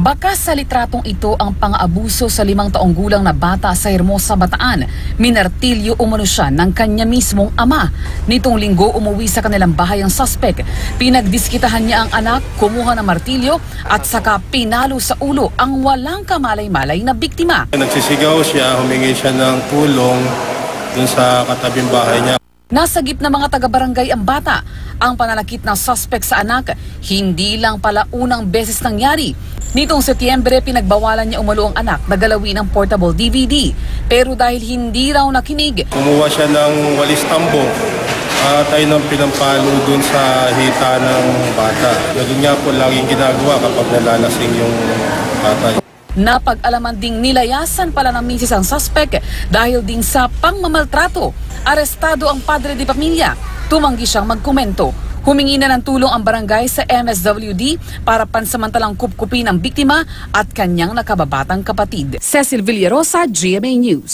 Bakas sa litratong ito ang pang-abuso sa 5 taong gulang na bata sa Hermosa, Bataan. Minartilyo umano siya ng kanya mismong ama. Nitong linggo umuwi sa kanilang bahay ang suspect. Pinagdiskitahan niya ang anak, kumuha ng martilyo at saka pinalo sa ulo ang walang kamalay-malay na biktima. Nagsisigaw siya, humingi siya ng tulong dun sa katabing bahay niya. Nasagip na mga taga-barangay ang bata. Ang pananakit ng suspect sa anak, hindi lang pala unang beses nangyari. Nitong Setyembre, pinagbawalan niya umalo ang anak na galawin ng portable DVD. Pero dahil hindi raw nakinig, Kumuha siya ng walis tambo at ay nang pinampalo dun sa hita ng bata. Yun nga po laging ginagawa kapag nalalasing yung bata. napag-alaman ding nilayasan pala ng misis ang suspect dahil din sa pangmamaltrato. Arestado ang padre de pamilya. Tumanggi siyang magkomento. Humingi na ng tulong ang barangay sa MSWD para pansamantalang kupkupin ang biktima at kanyang nakababatang kapatid. Cecil Villarosa, GMA News.